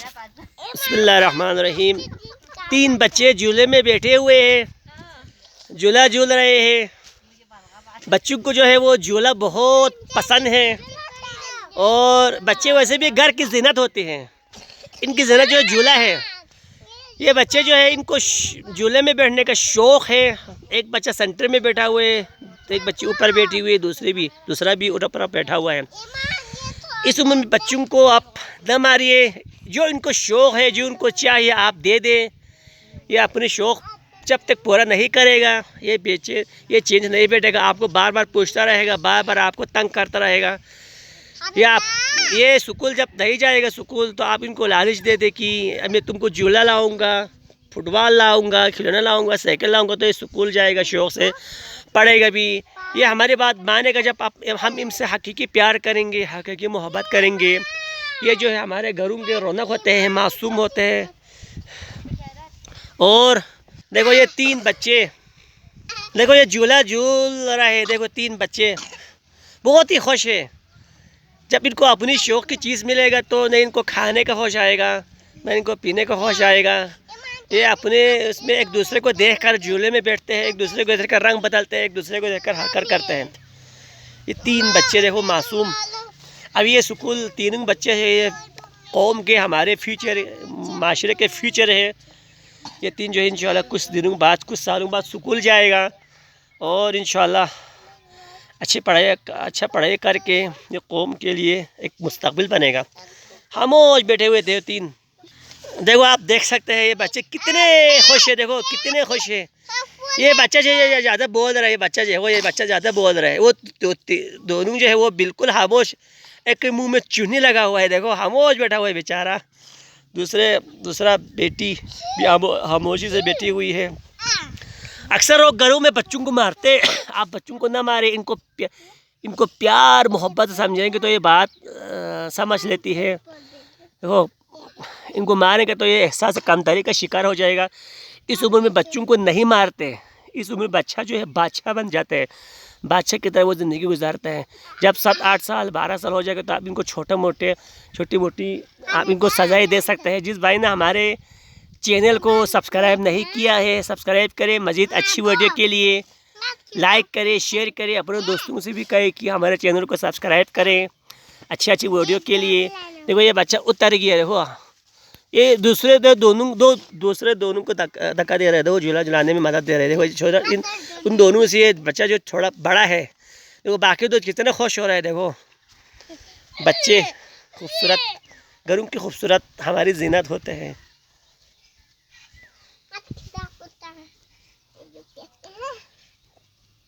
बिस्मिल्लाहिर्रहमानिर्रहीम। 3 बच्चे झूले में बैठे हुए हैं, झूला झूल रहे हैं। बच्चों को जो है वो झूला बहुत पसंद है और बच्चे वैसे भी घर की ज़ीनत होते हैं। इनकी ज़ीनत जो झूला है। ये बच्चे जो है इनको झूले में बैठने का शौक़ है। एक बच्चा सेंटर में बैठा हुआ है, एक बच्ची ऊपर बैठी हुई है, दूसरा भी ऊपर बैठा हुआ है। इस उम्र में बच्चों को आप न मारिए। जो इनको शौक़ है, जो उनको चाहिए आप दे दें। ये अपने शौक़ जब तक पूरा नहीं करेगा ये चेंज नहीं बैठेगा, आपको बार बार पूछता रहेगा, बार बार आपको तंग करता रहेगा। ये स्कूल जब नहीं जाएगा स्कूल तो आप इनको लालच दे दे कि मैं तुमको झूला लाऊंगा, फुटबॉल लाऊंगा, खिलौना लाऊंगा, साइकिल लाऊंगा, तो ये स्कूल जाएगा, शौक़ से पढ़ेगा भी। ये हमारी बात मानेगा जब हम इनसे हकीकी प्यार करेंगे, हकीकी मोहब्बत करेंगे। ये जो है हमारे घरों के रौनक होते हैं, मासूम होते हैं। और देखो ये 3 बच्चे, देखो ये झूला झूल रहे हैं। देखो 3 बच्चे बहुत ही खुश है। जब इनको अपनी शौक़ की चीज़ मिलेगा तो नहीं इनको खाने का होश आएगा, नहीं इनको पीने का होश आएगा। ये अपने उसमें एक दूसरे को देखकर झूले में बैठते हैं, एक दूसरे को देखकर रंग बदलते हैं, एक दूसरे को देखकर हरकत करते हैं। ये 3 बच्चे देखो मासूम। अब ये स्कूल 3 बच्चे हैं, ये कौम के हमारे फ्यूचर, माशरे के फ्यूचर है। ये 3 जो है इंशाल्लाह कुछ दिनों बाद, कुछ सालों बाद स्कूल जाएगा और इंशाल्लाह अच्छा पढ़ाई करके ये कौम के लिए एक मुस्तकबिल बनेगा। खामोश बैठे हुए थे 3। देखो आप देख सकते हैं ये बच्चे कितने खुश है, देखो कितने खुश है। ये बच्चा जो है ज़्यादा बोल रहा है, ये बच्चा ज़्यादा बोल रहा है। वो दोनों जो है वो बिल्कुल खामोश, एक मुंह में चूनी लगा हुआ है, देखो खामोश बैठा हुआ है बेचारा। दूसरा बेटी भी खामोशी से बैठी हुई है। अक्सर लोग घरों में बच्चों को मारते, आप बच्चों को ना मारे, इनको प्यार मोहब्बत समझेंगे तो ये बात समझ लेती है। देखो इनको मारेंगे तो ये एहसास कमतरी का शिकार हो जाएगा। इस उम्र में बच्चों को नहीं मारते। इस उम्र में बच्चा जो है बादशाह बन जाते हैं, बादशाह की तरह वो ज़िंदगी गुजारते हैं। जब 7-8 साल 12 साल हो जाएगा तो आप इनको छोटी मोटी आप इनको सजाएं दे सकते हैं। जिस भाई ने हमारे चैनल को सब्सक्राइब नहीं किया है, सब्सक्राइब करें। मज़ीद अच्छी वीडियो के लिए लाइक करें, शेयर करें, अपने दोस्तों से भी कहें कि हमारे चैनल को सब्सक्राइब करें अच्छी वीडियो के लिए। देखो ये बच्चा उतर गया, देखो ये दूसरे दोनों को धक्का दे रहे थे, वो झूला झुलाने में मदद दे रहे थे। छोटा उन दोनों से ये बच्चा जो थोड़ा बड़ा है, देखो बाकी तो कितने खुश हो रहे हैं। देखो बच्चे खूबसूरत, घरों की खूबसूरत हमारी ज़ीनत होते हैं।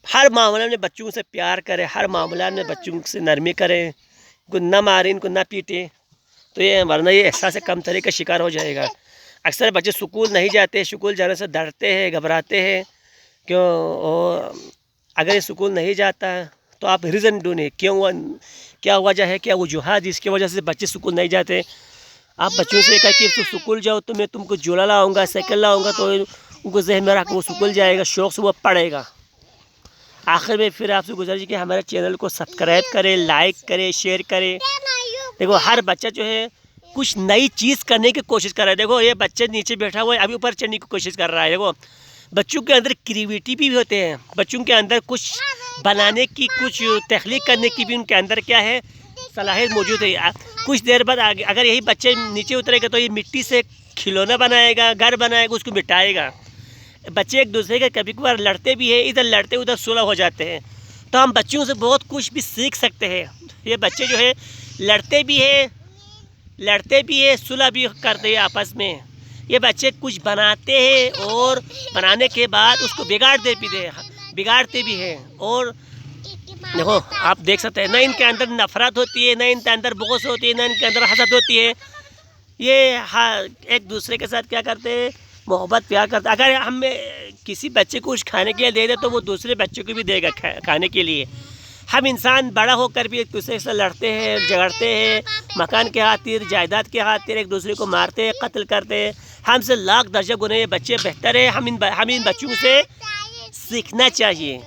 हर मामले में बच्चों से प्यार करें, हर मामला में बच्चों से नरमी करें, इनको ना मारें, इनको ना पीटें, तो ये वरना ये एहसास कमतरी का शिकार हो जाएगा। अक्सर बच्चे स्कूल नहीं जाते, स्कूल जाने से डरते हैं, घबराते हैं। क्यों? और अगर ये स्कूल नहीं जाता तो आप रीज़न ढूंढें, क्या वजह है, क्या वजूहात जिसकी वजह से बच्चे स्कूल नहीं जाते। आप बच्चों से कहा कि तुम स्कूल जाओ तो मैं तुमको झूला लाऊंगा, साइकिल लाऊंगा, तो उनको जहन में रख वो स्कूल जाएगा, शौक़ से वो पढ़ेगा। आखिर में फिर आपसे गुजारिश कि हमारे चैनल को सब्सक्राइब करें, लाइक करें, शेयर करें। देखो हर बच्चा जो है कुछ नई चीज़ करने की कोशिश कर रहा है। देखो ये बच्चा नीचे बैठा हुआ है, अभी ऊपर चढ़ने की कोशिश कर रहा है। देखो बच्चों के अंदर क्रिएटिविटी भी होते हैं, बच्चों के अंदर कुछ बनाने की, कुछ तख्लीक करने की भी उनके अंदर क्या है, सलाहियत मौजूद है। कुछ देर बाद आगे अगर यही बच्चे नीचे उतरेगा तो ये मिट्टी से खिलौना बनाएगा, घर बनाएगा, उसको मिटाएगा। बच्चे एक दूसरे के कभी कभार लड़ते भी है, इधर लड़ते उधर सुलह हो जाते हैं। तो हम बच्चों से बहुत कुछ भी सीख सकते हैं। ये बच्चे जो है लड़ते भी है, सुलह भी करते हैं आपस में। ये बच्चे कुछ बनाते हैं और बनाने के बाद उसको बिगाड़ते भी हैं। और देखो आप देख सकते हैं, ना इनके अंदर नफरत होती है, ना इनके अंदर बुग़्ज़ होती है, ना इनके अंदर हसद होती है। ये एक दूसरे के साथ क्या करते हैं, मोहब्बत प्यार करते। अगर हम किसी बच्चे को कुछ खाने के लिए दे दें तो वो दूसरे बच्चे को भी देगा खाने के लिए। हम इंसान बड़ा होकर भी एक दूसरे से लड़ते हैं, झगड़ते हैं, मकान के खातिर, जायदाद के खातिर एक दूसरे को मारते हैं, कत्ल करते हैं। हमसे लाख दर्जा गुने ये बच्चे बेहतर है। हम इन बच्चों से सीखना चाहिए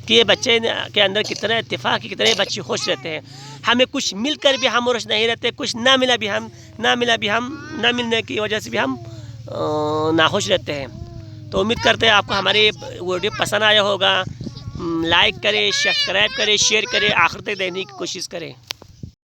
कि ये बच्चे के अंदर कितना इत्तेफाक है, कितने बच्चे खुश रहते हैं। हमें कुछ मिलकर भी हम खुश नहीं रहते, कुछ ना मिला भी हम ना मिला भी हम ना मिलने की वजह से भी हम नाखुश रहते हैं। तो उम्मीद करते हैं आपको हमारी वीडियो पसंद आया होगा। लाइक करें, सब्सक्राइब करें, शेयर करें, आखिर तक देखने की कोशिश करें।